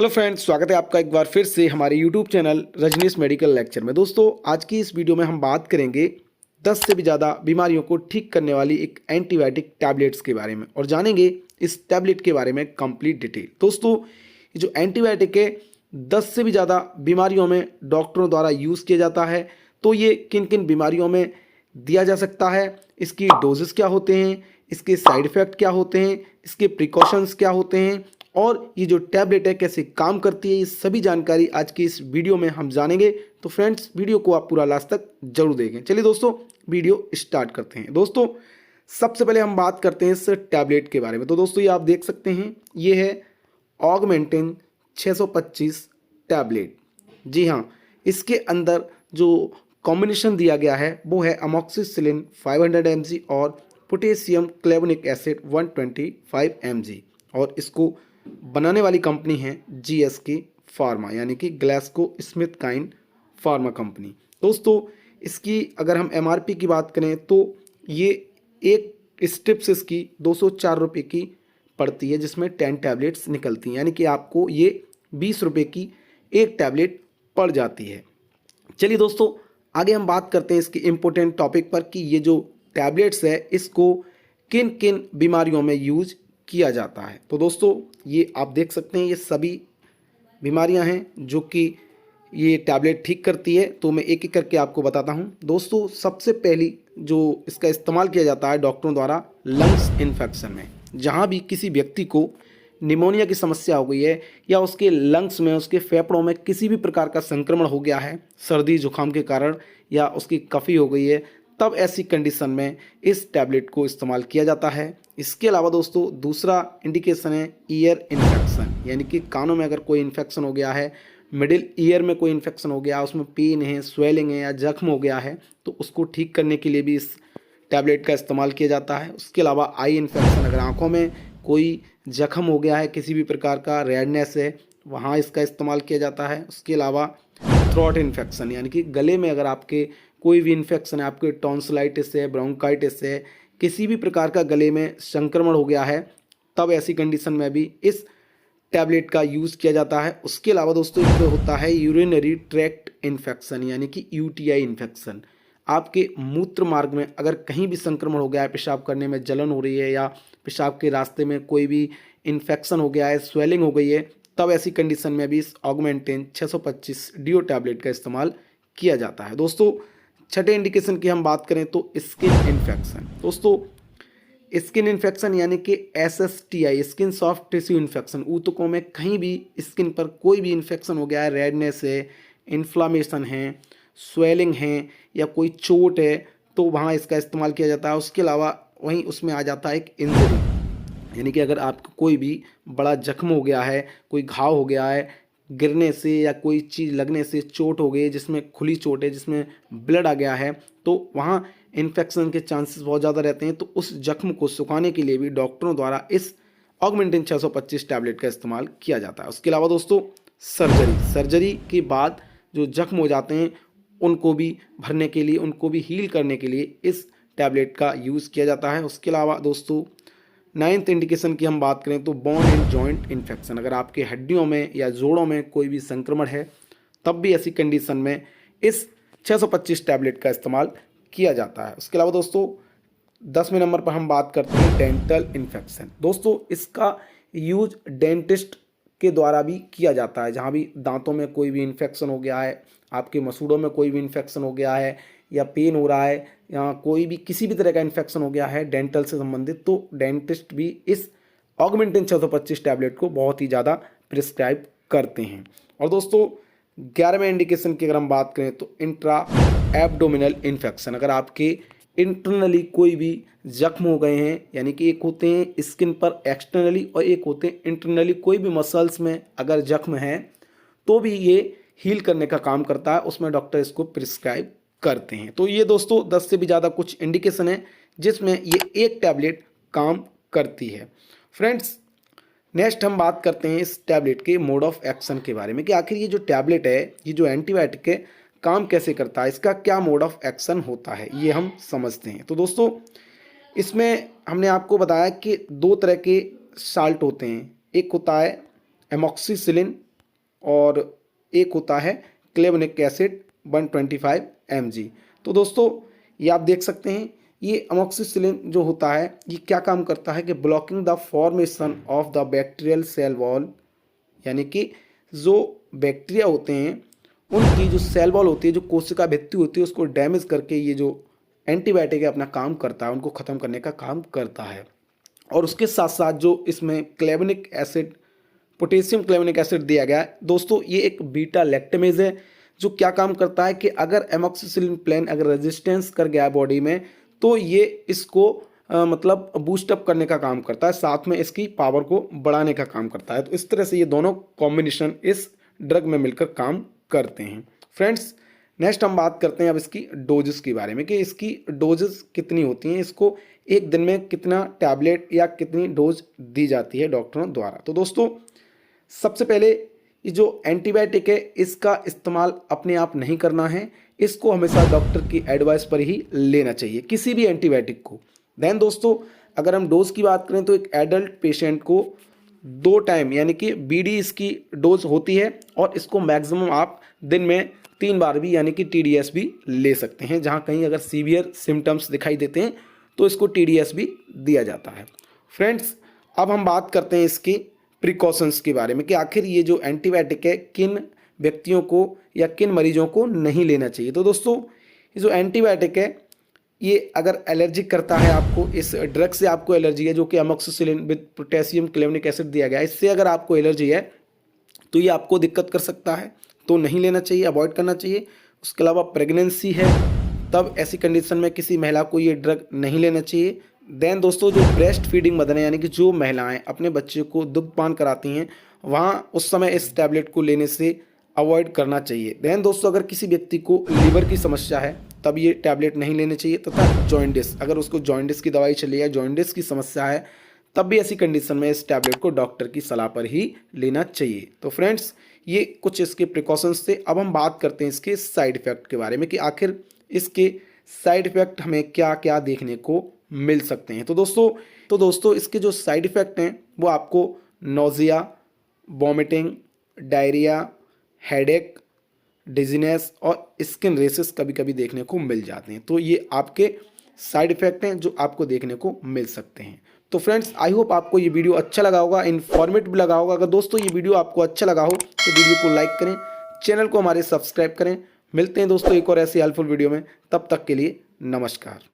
Hello friends, स्वागत है आपका एक बार फिर से हमारे YouTube channel Rajnish medical lecture में। दोस्तों, आज की इस वीडियो में हम बात करेंगे 10 से भी ज़्यादा बीमारियों को ठीक करने वाली एक एंटीबायोटिक टैबलेट्स के बारे में और जानेंगे इस टैबलेट के बारे में कंप्लीट डिटेल। दोस्तों, ये जो एंटीबायोटिक है 10 से भी ज़्यादा बीमारियों में डॉक्टरों द्वारा यूज़ किया जाता है। तो ये किन किन बीमारियों में दिया जा सकता है, इसकी डोजेस क्या होते हैं, इसके साइड इफ़ेक्ट क्या होते हैं, इसके प्रिकॉशंस क्या होते हैं और ये जो टैबलेट है कैसे काम करती है, ये सभी जानकारी आज की इस वीडियो में हम जानेंगे। तो फ्रेंड्स, वीडियो को आप पूरा लास्ट तक जरूर देखें। चलिए दोस्तों, वीडियो स्टार्ट करते हैं। दोस्तों, सबसे पहले हम बात करते हैं इस टैबलेट के बारे में। तो दोस्तों, ये आप देख सकते हैं, ये है ऑगमेंटिन 625 टैबलेट। जी हाँ, इसके अंदर जो कॉम्बिनेशन दिया गया है वो है अमोक्सिसिलिन 500 mg और पोटेशियम क्लेवनिक एसिड 125 mg और इसको बनाने वाली कंपनी है GSK फार्मा यानी कि Glaxo Smith Kline pharma company. दोस्तों, इसकी अगर हम MRP की बात करें तो ये एक स्ट्रिप्स इसकी 204 रुपये की पड़ती है, जिसमें 10 टैबलेट्स निकलती हैं, यानी कि आपको ये 20 रुपये की एक टैबलेट पड़ जाती है। चलिए दोस्तों, आगे हम बात करते हैं इसके इम्पोर्टेंट टॉपिक पर कि ये जो टैबलेट्स है इसको किन किन बीमारियों में यूज किया जाता है। तो दोस्तों, ये आप देख सकते हैं, ये सभी बीमारियां हैं जो कि ये टैबलेट ठीक करती है। तो मैं एक एक करके आपको बताता हूं। दोस्तों, सबसे पहली जो इसका इस्तेमाल किया जाता है डॉक्टरों द्वारा लंग्स इन्फेक्शन में, जहां भी किसी व्यक्ति को निमोनिया की समस्या हो गई है या उसके लंग्स में, उसके फेफड़ों में किसी भी प्रकार का संक्रमण हो गया है सर्दी जुकाम के कारण या उसकी कफ़ी हो गई है, तब ऐसी कंडीशन में इस टैबलेट को इस्तेमाल किया जाता है। इसके अलावा दोस्तों, दूसरा इंडिकेशन है ईयर इन्फेक्शन, यानी कि कानों में अगर कोई इन्फेक्शन हो गया है, मिडिल ईयर में कोई इन्फेक्शन हो गया, उसमें पेन है, स्वेलिंग है या जख्म हो गया है, तो उसको ठीक करने के लिए भी इस टैबलेट का इस्तेमाल किया जाता है। उसके अलावा आई इन्फेक्शन, अगर आँखों में कोई जख्म हो गया है, किसी भी प्रकार का रेडनेस है, वहाँ इसका इस्तेमाल किया जाता है। उसके अलावा थ्रोट इन्फेक्शन, यानी कि गले में अगर आपके कोई भी इन्फेक्शन है, आपके टॉन्सिलाइटिस है, ब्रोंकाइटिस है, किसी भी प्रकार का गले में संक्रमण हो गया है, तब ऐसी कंडीशन में भी इस टैबलेट का यूज़ किया जाता है। उसके अलावा दोस्तों, एक होता है यूरिनरी ट्रैक्ट इन्फेक्शन, यानी कि UTI इन्फेक्शन। आपके मूत्र मार्ग में अगर कहीं भी संक्रमण हो गया है, पेशाब करने में जलन हो रही है या पेशाब के रास्ते में कोई भी इन्फेक्शन हो गया है, स्वेलिंग हो गई है, तब ऐसी कंडीशन में भी इस ऑगमेंटिन 625 डीओ टैबलेट का इस्तेमाल किया जाता है। दोस्तों, छठे इंडिकेशन की हम बात करें तो स्किन इन्फेक्शन। दोस्तों, स्किन इन्फेक्शन यानी कि SSTI, skin soft tissue infection, ऊतकों में कहीं भी स्किन पर कोई भी इन्फेक्शन हो गया है, रेडनेस है, इन्फ्लामेशन है, स्वेलिंग है या कोई चोट है, तो वहाँ इसका इस्तेमाल किया जाता है। उसके अलावा वहीं उसमें आ जाता है एक इंजरी, यानी कि अगर आपको कोई भी बड़ा जख्म हो गया है, कोई घाव हो गया है, गिरने से या कोई चीज़ लगने से चोट हो गई है, जिसमें खुली चोट है, जिसमें ब्लड आ गया है, तो वहाँ इन्फेक्शन के चांसेस बहुत ज़्यादा रहते हैं। तो उस जख्म को सुखाने के लिए भी डॉक्टरों द्वारा इस ऑगमेंटिन 625 टैबलेट का इस्तेमाल किया जाता है। उसके अलावा दोस्तों, सर्जरी के बाद जो जख्म हो जाते हैं उनको भी भरने के लिए, उनको भी हील करने के लिए इस टैबलेट का यूज़ किया जाता है। उसके अलावा दोस्तों, 9th इंडिकेशन की हम बात करें तो बोन एंड जॉइंट इन्फेक्शन, अगर आपके हड्डियों में या जोड़ों में कोई भी संक्रमण है, तब भी ऐसी कंडीशन में इस 625 टैबलेट का इस्तेमाल किया जाता है। उसके अलावा दोस्तों, 10वें नंबर पर हम बात करते हैं डेंटल इन्फेक्शन। दोस्तों, इसका यूज डेंटिस्ट के द्वारा भी किया जाता है, जहाँ भी दांतों में कोई भी इन्फेक्शन हो गया है, आपके मसूड़ों में कोई भी इन्फेक्शन हो गया है या पेन हो रहा है या कोई भी किसी भी तरह का इन्फेक्शन हो गया है डेंटल से संबंधित, तो डेंटिस्ट भी इस ऑगमेंटिन 625 टैबलेट को बहुत ही ज़्यादा प्रिस्क्राइब करते हैं। और दोस्तों, 11वें इंडिकेशन की अगर हम बात करें तो इंट्रा एब्डोमिनल इन्फेक्शन, अगर आपके इंटरनली कोई भी जख्म हो गए हैं, यानी कि एक होते हैं स्किन पर एक्सटर्नली और एक होते हैं इंटरनली, कोई भी मसल्स में अगर जख्म है तो भी ये हील करने का काम करता है, उसमें डॉक्टर इसको प्रिस्क्राइब करते हैं। तो ये दोस्तों 10 से भी ज़्यादा कुछ इंडिकेशन है जिसमें ये एक टैबलेट काम करती है। फ्रेंड्स, नेक्स्ट हम बात करते हैं इस टैबलेट के मोड ऑफ एक्शन के बारे में कि आखिर ये जो टैबलेट है, ये जो एंटीबायोटिक है, काम कैसे करता है, इसका क्या मोड ऑफ एक्शन होता है, ये हम समझते हैं। तो दोस्तों, इसमें हमने आपको बताया कि 2 तरह के साल्ट होते हैं, एक होता है एमोक्सिसिलिन और एक होता है क्लेवनिक एसिड 125 mg। तो दोस्तों ये आप देख सकते हैं, ये अमोक्सिसिलिन जो होता है ये क्या काम करता है कि blocking the formation of the bacterial cell wall, यानी कि जो बैक्टीरिया होते हैं उनकी जो सेल वॉल होती है, जो कोशिका भित्ति होती है, उसको डैमेज करके ये जो एंटीबायोटिक है अपना काम करता है, उनको ख़त्म करने का काम करता है। और उसके साथ साथ जो इसमें clavulanic acid, potassium clavulanic acid दिया गया है दोस्तों, ये एक बीटा लैक्टेमेज है जो क्या काम करता है कि अगर एमोक्सिसिलिन प्लेन अगर रेजिस्टेंस कर गया है बॉडी में तो ये इसको मतलब बूस्टअप करने का काम करता है, साथ में इसकी पावर को बढ़ाने का काम करता है। तो इस तरह से ये दोनों कॉम्बिनेशन इस ड्रग में मिलकर काम करते हैं। फ्रेंड्स नेक्स्ट हम बात करते हैं अब इसकी डोजेस के बारे में कि इसकी डोजेस कितनी होती हैं, इसको एक दिन में कितना टैबलेट या कितनी डोज दी जाती है डॉक्टरों द्वारा। तो दोस्तों सबसे पहले ये जो एंटीबायोटिक है इसका इस्तेमाल अपने आप नहीं करना है, इसको हमेशा डॉक्टर की एडवाइस पर ही लेना चाहिए किसी भी एंटीबायोटिक को। देन दोस्तों अगर हम डोज की बात करें तो एक एडल्ट पेशेंट को 2 टाइम यानी कि बीडी इसकी डोज होती है और इसको मैक्सिमम आप दिन में 3 बार भी यानी कि टीडीएस भी ले सकते हैं। जहाँ कहीं अगर सीवियर सिम्टम्स दिखाई देते हैं तो इसको टीडीएस भी दिया जाता है। फ्रेंड्स अब हम बात करते हैं इसकी प्रिकॉशंस के बारे में कि आखिर ये जो एंटीबायोटिक है किन व्यक्तियों को या किन मरीजों को नहीं लेना चाहिए। तो दोस्तों ये जो एंटीबायोटिक है ये अगर एलर्जी करता है, आपको इस ड्रग से आपको एलर्जी है जो कि amoxicillin with potassium clavulanic acid दिया गया है, इससे अगर आपको एलर्जी है तो ये आपको दिक्कत कर सकता है, तो नहीं लेना चाहिए, अवॉइड करना चाहिए। उसके अलावा प्रेगनेंसी है तब ऐसी कंडीशन में किसी महिला को ये ड्रग नहीं लेना चाहिए। देन दोस्तों जो ब्रेस्ट फीडिंग मदर है यानी कि जो महिलाएं अपने बच्चे को दुग्धपान कराती हैं वहाँ उस समय इस टैबलेट को लेने से अवॉइड करना चाहिए। देन दोस्तों अगर किसी व्यक्ति को लीवर की समस्या है तब ये टैबलेट नहीं लेने चाहिए, तथा जॉइंटिस, अगर उसको जॉइंटिस की दवाई चली है, जॉइंटिस की समस्या है, तब भी ऐसी कंडीशन में इस टैबलेट को डॉक्टर की सलाह पर ही लेना चाहिए। तो फ्रेंड्स ये कुछ इसके प्रिकॉशंस थे। अब हम बात करते हैं इसके साइड इफ़ेक्ट के बारे में कि आखिर इसके साइड इफ़ेक्ट हमें क्या क्या देखने को मिल सकते हैं। तो दोस्तों इसके जो साइड इफ़ेक्ट हैं वो आपको nausea, vomiting, diarrhoea, headache, dizziness और स्किन रेसेस कभी कभी देखने को मिल जाते हैं। तो ये आपके साइड इफ़ेक्ट हैं जो आपको देखने को मिल सकते हैं। तो फ्रेंड्स आई होप आपको ये वीडियो अच्छा लगा होगा, इन्फॉर्मेटिव लगा होगा। अगर दोस्तों ये वीडियो आपको अच्छा लगा हो तो वीडियो को लाइक करें, चैनल को हमारे सब्सक्राइब करें। मिलते हैं दोस्तों एक और ऐसी हेल्पफुल वीडियो में, तब तक के लिए नमस्कार।